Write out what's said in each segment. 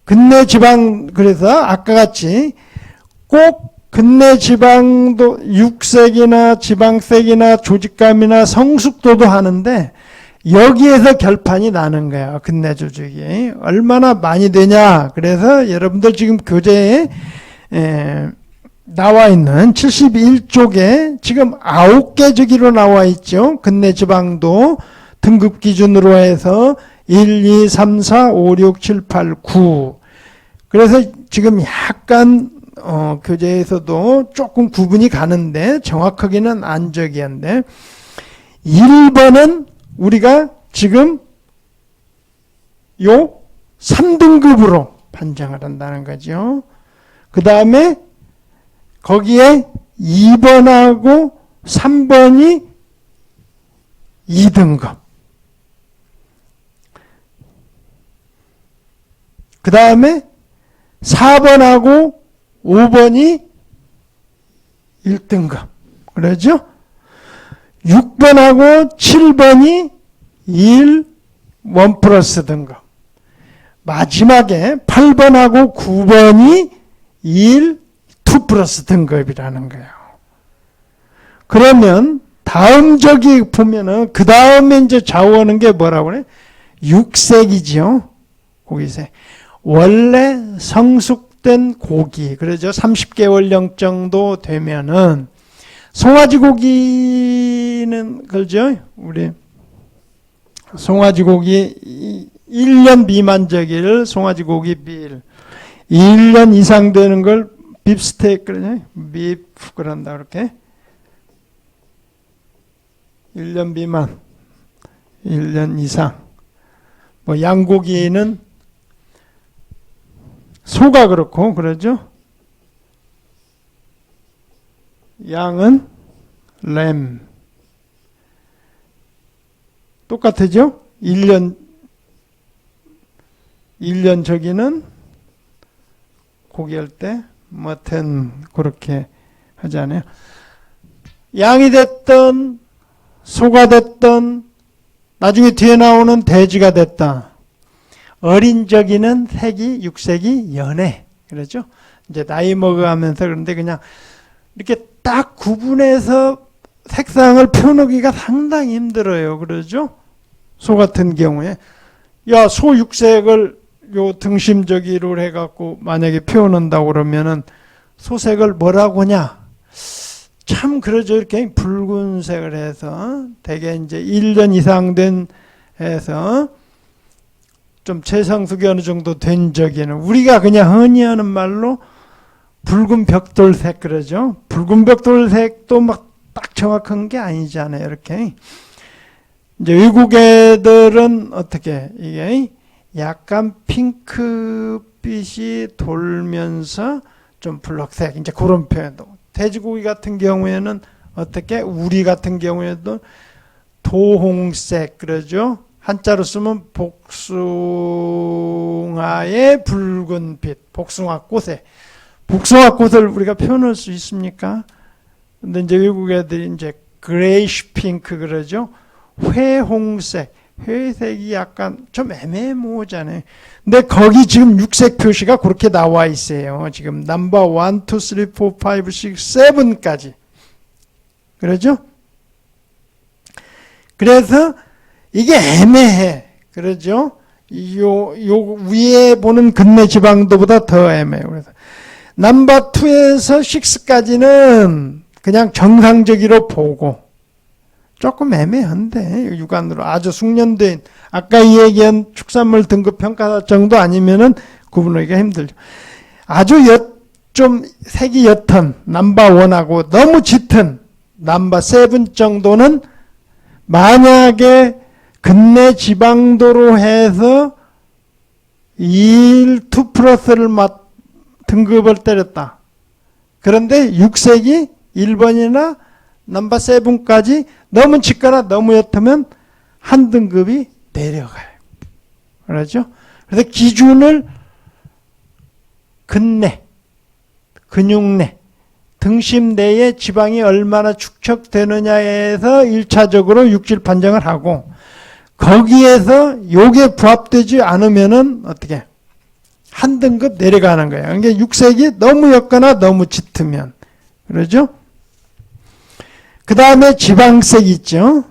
근내 지방, 그래서 아까 같이 꼭 근내 지방도 육색이나 지방색이나 조직감이나 성숙도도 하는데 여기에서 결판이 나는 거예요. 근내 조직이. 얼마나 많이 되냐. 그래서 여러분들 지금 교재에 나와 있는 71쪽에 지금 9개 주기로 나와 있죠. 근내 지방도 등급 기준으로 해서 1, 2, 3, 4, 5, 6, 7, 8, 9. 그래서 지금 약간 교재에서도 조금 구분이 가는데 정확하게는 안 저기한데 1번은 우리가 지금 요 3등급으로 판정을 한다는 거죠. 그 다음에 거기에 2번하고 3번이 2등급. 그 다음에 4번하고 5번이 1등급. 그러죠? 6번하고 7번이 1 플러스 등급. 마지막에 8번하고 9번이 1 2 플러스 등급이라는 거예요. 그러면 다음 저기 보면은 그 다음에 이제 좌우하는 게 뭐라고 그래? 육색이죠. 고기색. 원래 성숙된 고기, 그러죠. 30개월령 정도 되면은 송아지 고기는 그죠? 우리 송아지 고기 1년 미만 저기를 송아지 고기 빌 1년 이상 되는 걸 빕스테이크 그러죠? 비프 그런다 그렇게 1년 미만 1년 이상 뭐 양고기는 소가 그렇고 그러죠? 양은 램 똑같죠? 1년 저기는 고기 할 때 머튼 그렇게 하잖아요. 양이 됐던 소가 됐던 나중에 뒤에 나오는 돼지가 됐다. 어린 저기는 색이 육색이 연해. 그렇죠? 이제 나이 먹어가면서 그런데 그냥 이렇게 딱 구분해서 색상을 표현하기가 상당히 힘들어요. 그러죠? 소 같은 경우에 야, 소 육색을 요 등심 저기로 해갖고 만약에 표현한다고 그러면은 소색을 뭐라고 하냐? 참 그러죠. 이렇게 붉은색을 해서 되게 이제 1년 이상 된 해서 좀 채성숙이 어느 정도 된 적에는 우리가 그냥 흔히 하는 말로 붉은 벽돌색 그러죠. 붉은 벽돌색도 막 딱 정확한 게 아니잖아요. 이렇게 이제 외국 애들은 어떻게 이게 약간 핑크빛이 돌면서 좀 블랙색 이제 그런 표현도. 돼지고기 같은 경우에는 어떻게 우리 같은 경우에도 도홍색 그러죠. 한자로 쓰면 복숭아의 붉은빛, 복숭아꽃에. 복숭아꽃을 우리가 표현할 수 있습니까? 근데 이제 외국 애들이 이제 그레이시 핑크 그러죠. 회홍색, 회색이 약간 좀 애매모호잖아요. 근데 거기 지금 육색 표시가 그렇게 나와 있어요. 지금 넘버 1, 2, 3, 4, 5, 6, 7까지. 그러죠? 그래서 이게 애매해. 그러죠? 요 위에 보는 근내 지방도보다 더 애매해요. 그래서 넘버 2에서 6까지는 그냥 정상적으로 보고 조금 애매한데 육안으로 아주 숙련된 아까 얘기한 축산물 등급 평가 정도 아니면은 구분하기가 힘들죠. 아주 좀 색이 옅은 넘버 1하고 너무 짙은 넘버 7 정도는 만약에 근내 지방도로 해서 2 플러스를 등급을 때렸다. 그런데 육색이 1번이나 넘버 7까지 너무 짙거나 너무 옅으면 한 등급이 내려가요. 그렇죠? 그래서 기준을 근내, 근육내, 등심 내에 지방이 얼마나 축적되느냐에서 1차적으로 육질 판정을 하고 거기에서 요게 부합되지 않으면은 어떻게 한 등급 내려가는 거예요. 그러니까 육색이 너무 옅거나 너무 짙으면. 그러죠? 그 다음에 지방색 있죠?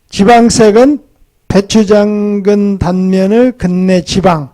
지방색은 배추장근 단면의 근내 지방,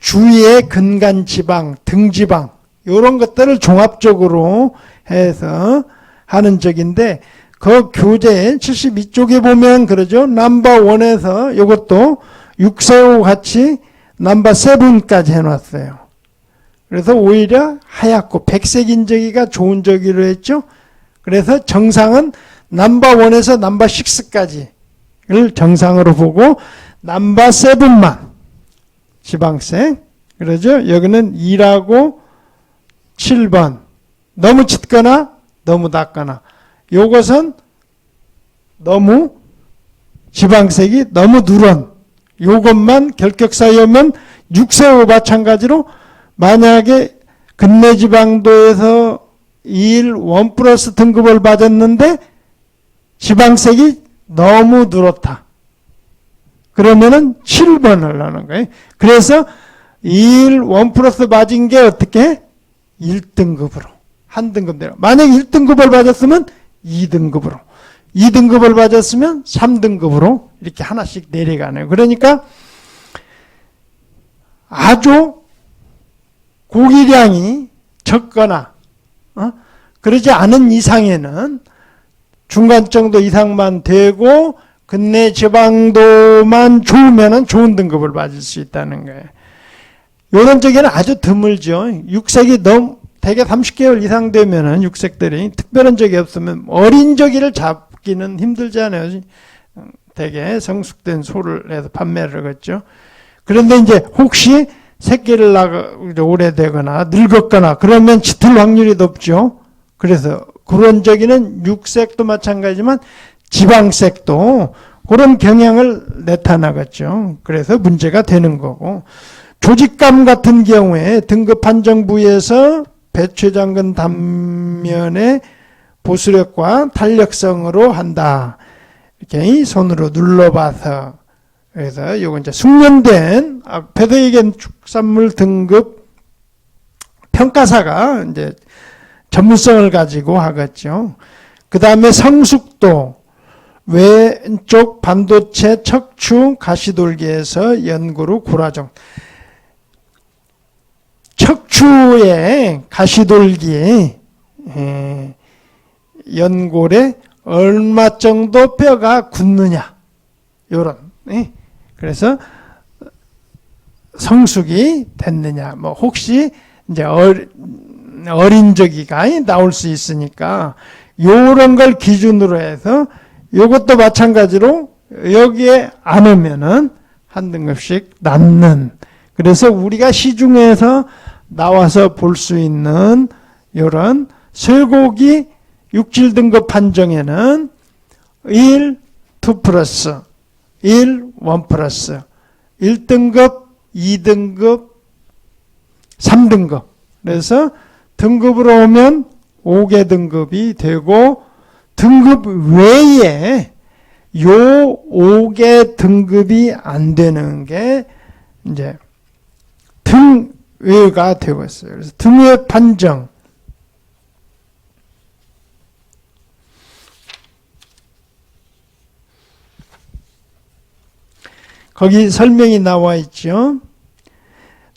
주위의 근간 지방, 등 지방, 이런 것들을 종합적으로 해서 하는 적인데, 그 교재 72쪽에 보면 그러죠. 넘버 1에서 이것도 육색하고 같이 넘버 7까지 해놨어요. 그래서 오히려 하얗고 백색 인적이가 좋은 적이로 했죠. 그래서 정상은 넘버 1에서 넘버 6까지를 정상으로 보고 넘버 7만 지방색. 그러죠. 여기는 2라고 7번. 너무 짙거나 너무 낮거나. 요것은 너무 지방색이 너무 누런 요것만 결격사유면 육색하고 마찬가지로 만약에 근내지방도에서 1 플러스 등급을 받았는데 지방색이 너무 누렇다. 그러면은 7번을 하는 거예요. 그래서 1 플러스 맞은 게 어떻게? 1등급으로. 한 등급 내려. 만약에 1등급을 받았으면 2등급으로. 2등급을 받았으면 3등급으로 이렇게 하나씩 내려가네요. 그러니까 아주 고기량이 적거나 그러지 않은 이상에는 중간 정도 이상만 되고 근내 지방도만 좋으면 좋은 등급을 받을 수 있다는 거예요. 이런 쪽에는 아주 드물죠. 육색이 너무 대개 30개월 이상 되면은 육색들이 특별한 적이 없으면 어린 저기를 잡기는 힘들잖아요. 대개 성숙된 소를 해서 판매를 하겠죠. 그런데 이제 혹시 새끼를 낳아 오래되거나 늙었거나 그러면 짙을 확률이 높죠. 그래서 그런 저기는 육색도 마찬가지지만 지방색도 그런 경향을 나타나겠죠. 그래서 문제가 되는 거고, 조직감 같은 경우에 등급 판정 부위에서 배추장근 단면의 보수력과 탄력성으로 한다. 이렇게 손으로 눌러봐서. 그래서 요건 이제 숙련된 앞에도 얘기한 축산물 등급 평가사가 이제 전문성을 가지고 하겠죠. 그 다음에 성숙도, 왼쪽 반도체 척추 가시돌기에서 연고루 고라정. 척추의 가시돌기 연골에 얼마 정도 뼈가 굳느냐, 요런. 그래서 성숙이 됐느냐, 뭐 혹시 이제 어린 저기가 나올 수 있으니까 요런 걸 기준으로 해서 요것도 마찬가지로 여기에 안 오면은 한 등급씩 낮는. 그래서 우리가 시중에서 나와서 볼 수 있는 이런 쇠고기 육질 등급 판정에는 1, 2 플러스, 1, 1 플러스, 1등급, 2등급, 3등급. 그래서 등급으로 오면 5개 등급이 되고, 등급 외에 요 5개 등급이 안 되는 게 이제 등외가 되고 있어요. 그래서 등외 판정. 거기 설명이 나와 있죠.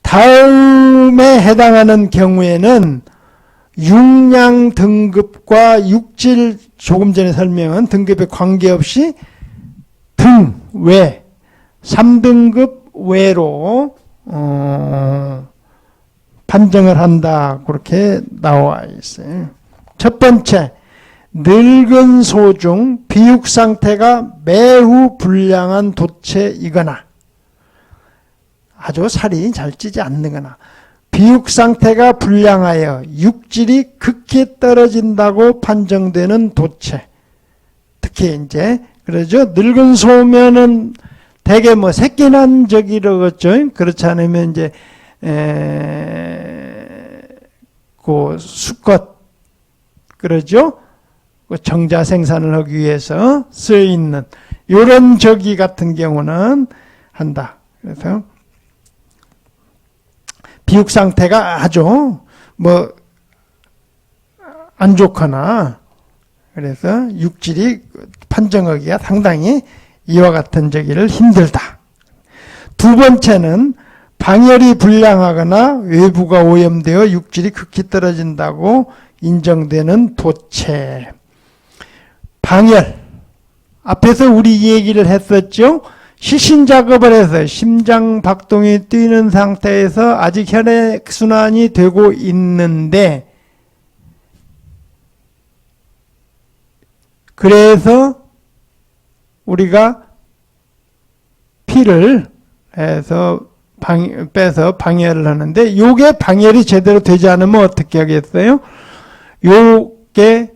다음에 해당하는 경우에는 육량 등급과 육질, 조금 전에 설명한 등급에 관계없이 등외, 3등급 외로 판정을 한다. 그렇게 나와 있어요. 첫 번째, 늙은 소 중 비육 상태가 매우 불량한 도체이거나 아주 살이 잘 찌지 않는거나 비육 상태가 불량하여 육질이 극히 떨어진다고 판정되는 도체. 특히 이제 그러죠. 늙은 소면은 대개 뭐 새끼 난 적이라겠죠. 그렇지 않으면 이제 그 수컷 그러죠. 정자 생산을 하기 위해서 쓰여 있는 이런 저기 같은 경우는 한다. 그래서 비육 상태가 아주 안 좋거나 그래서 육질이 판정하기가 상당히 이와 같은 저기를 힘들다. 두 번째는 방열이 불량하거나 외부가 오염되어 육질이 극히 떨어진다고 인정되는 도체. 방열. 앞에서 우리 이 얘기를 했었죠. 시신 작업을 해서 심장 박동이 뛰는 상태에서 아직 혈액순환이 되고 있는데 그래서 우리가 피를 해서 빼서 방열을 하는데 요게 방열이 제대로 되지 않으면 어떻게 하겠어요? 요게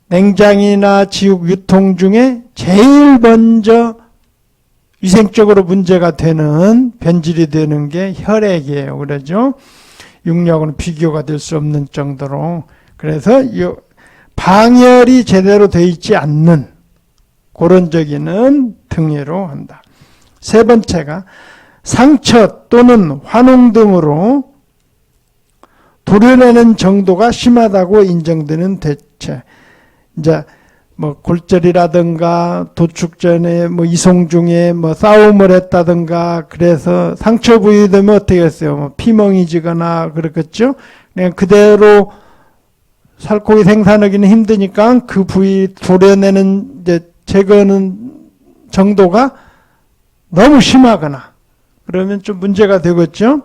냉장이나 지육 유통 중에 제일 먼저 위생적으로 문제가 되는 변질이 되는 게 혈액이에요. 그러죠? 육류하고는 비교가 될 수 없는 정도로. 그래서 이 방열이 제대로 되어 있지 않는 그런 저기는 등예로 한다. 세 번째가 상처 또는 화농 등으로 도려내는 정도가 심하다고 인정되는 대체. 이제 골절이라든가 도축 전에 이송 중에 싸움을 했다든가 그래서 상처 부위 되면 어떻게 했어요? 피멍이 지거나 그렇겠죠? 그냥 그대로 살코기 생산하기는 힘드니까 그 부위 도려내는 이제 제거하는 정도가 너무 심하거나 그러면 좀 문제가 되겠죠?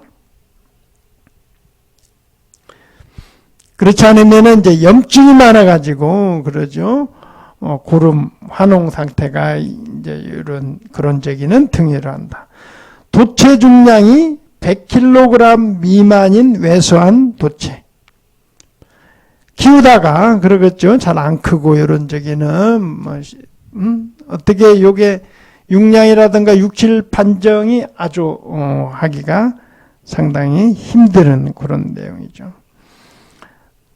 그렇지 않으면 이제 염증이 많아가지고 그러죠. 고름 화농 상태가 이제 이런 그런 제기는 등예를 한다. 도체 중량이 100kg 미만인 왜소한 도체. 키우다가 그러겠죠. 잘 안 크고 이런 저기는 어떻게 요게 육량이라든가 육질 판정이 아주 하기가 상당히 힘든 그런 내용이죠.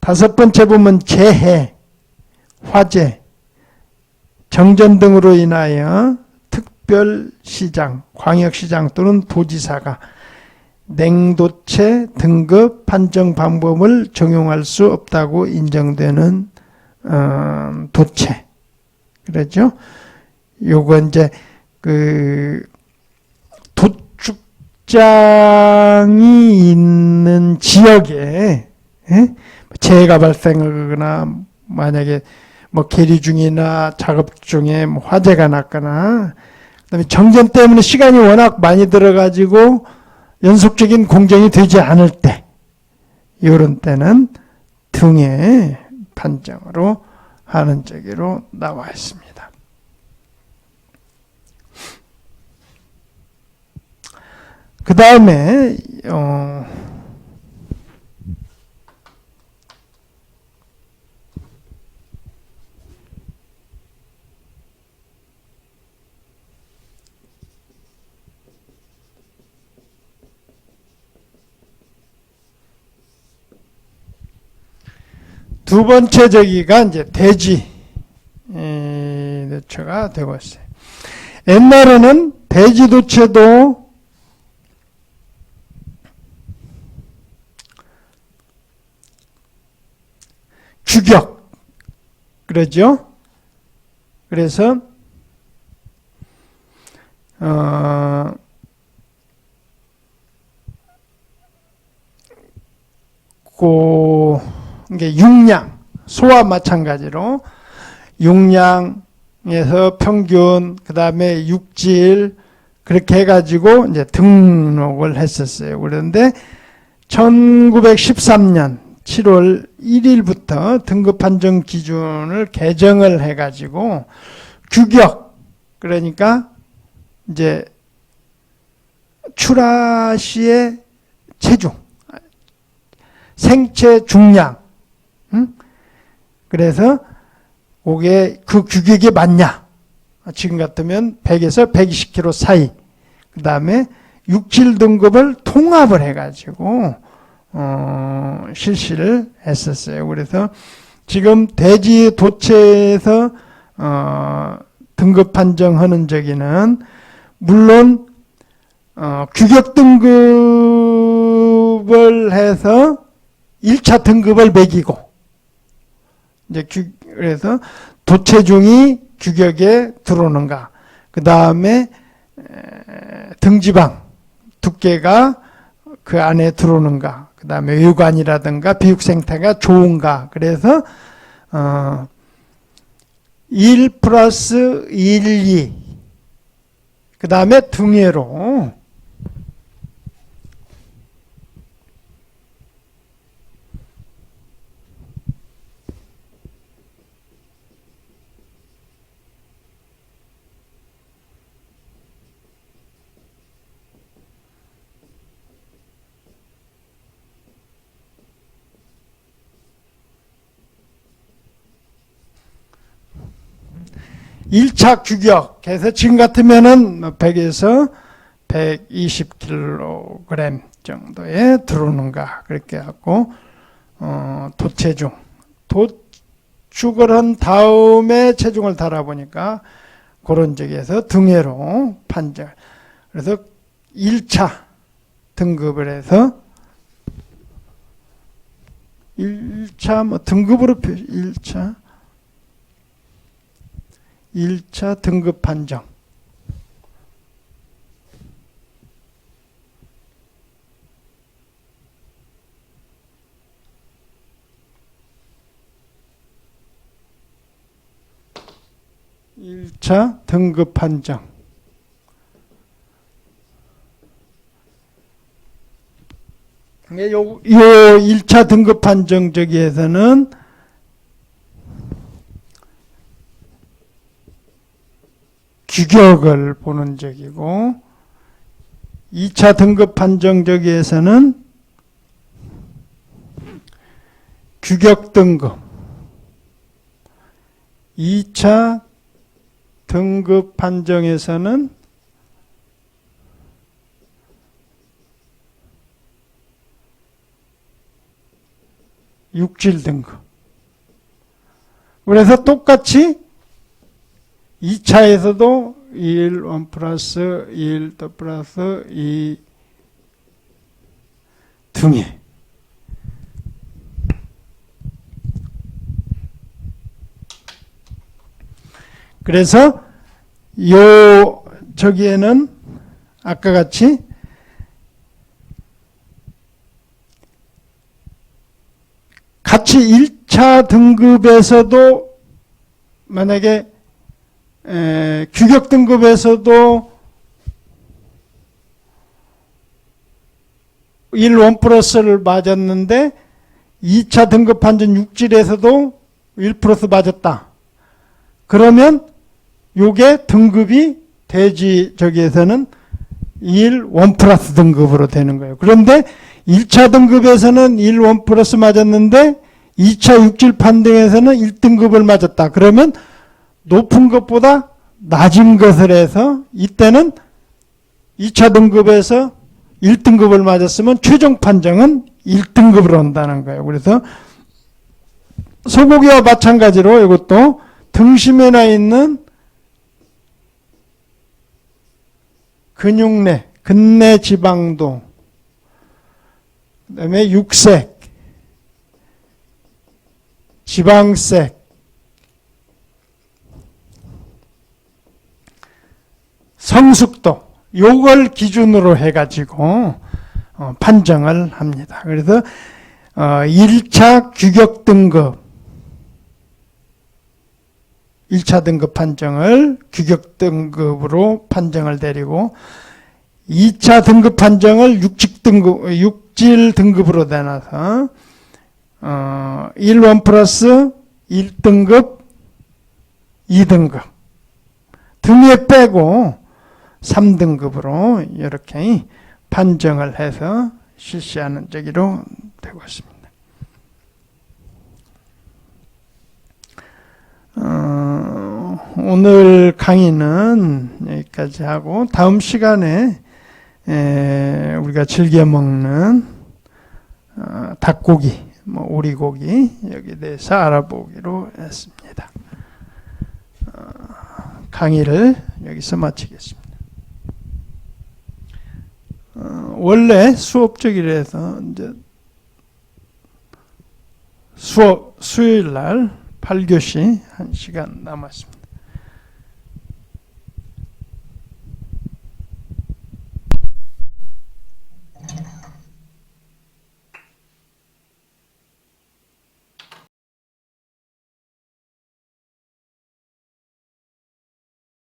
다섯 번째 보면 재해, 화재, 정전 등으로 인하여 특별시장, 광역시장 또는 도지사가 냉도체 등급 판정 방법을 적용할 수 없다고 인정되는 도체. 그렇죠? 요거 이제 그 도축장이 있는 지역에 재해가 발생하거나 만약에 계리 중이나 작업 중에 화재가 났거나 그다음에 정전 때문에 시간이 워낙 많이 들어가지고 연속적인 공정이 되지 않을 때 이런 때는 등의 판정으로 하는 저기로 나와 있습니다. 그 다음에 두 번째 저기가 이제 대지 도체가 되고 있어요. 옛날에는 대지 도체도 규격 그러죠. 그래서 이게 육량, 소와 마찬가지로 육량에서 평균, 그 다음에 육질 그렇게 해가지고 이제 등록을 했었어요. 그런데 1913년 7월 1일부터 등급 판정 기준을 개정을 해가지고 규격, 그러니까 이제 출하 시의 체중, 생체 중량, 그래서 그게 그 규격이 맞냐? 지금 같으면 100에서 120kg 사이. 그 다음에 육질 등급을 통합을 해가지고 실시를 했었어요. 그래서 지금 대지 도체에서 등급 판정하는 저기는 물론 규격 등급을 해서 1차 등급을 매기고 이제 그래서 도체중이 규격에 들어오는가, 그 다음에 등지방 두께가 그 안에 들어오는가, 그 다음에 외관이라든가 비육 생태가 좋은가. 그래서 1 플러스 1, 2, 그 다음에 등회로 1차 규격해서 지금 같으면은 100에서 120kg 정도에 들어오는가 그렇게 하고 도체중 도축을 한 다음에 체중을 달아보니까 그런 적에서 등회로 판정. 그래서 1차 등급을 해서 1차 뭐 등급으로 1차 등급 판정. (1차) 등급 판정. 요 1차 등급 판정 저기에서는 규격을 보는 적이고, 2차 등급 판정 저기에서는 규격 등급, 2차 등급 판정에서는 육질 등급. 그래서 똑같이 2차에서도 1 플러스 1 더 플러스 2 등에 그래서 요 저기에는 아까 같이 같이 1차 등급에서도 만약에 규격 등급에서도 1 플러스를 맞았는데 2차 등급 판정 육질에서도 1 플러스 맞았다. 그러면 요게 등급이 대지 저기에서는 1 플러스 등급으로 되는 거예요. 그런데 1차 등급에서는 1 플러스 맞았는데 2차 육질 판정에서는 1등급을 맞았다. 그러면 높은 것보다 낮은 것을 해서 이때는 2차 등급에서 1등급을 맞았으면 최종 판정은 1등급으로 온다는 거예요. 그래서 소고기와 마찬가지로 이것도 등심에 나 있는 근육내, 근내 지방도, 그 다음에 육색, 지방색, 성숙도, 요걸 기준으로 해가지고 판정을 합니다. 그래서 1차 규격 등급, 1차 등급 판정을 규격 등급으로 판정을 내리고 2차 등급 판정을 육질 등급으로 내놔서 1 플러스 1등급, 2등급 등에 빼고 3등급으로 이렇게 판정을 해서 실시하는 저기로 되고 있습니다. 오늘 강의는 여기까지 하고 다음 시간에 우리가 즐겨 먹는 닭고기 뭐 오리고기 여기에 대해서 알아보기로 했습니다. 강의를 여기서 마치겠습니다. 원래 수업적이라서 이제 수요일 날 8교시 1시간 남았습니다.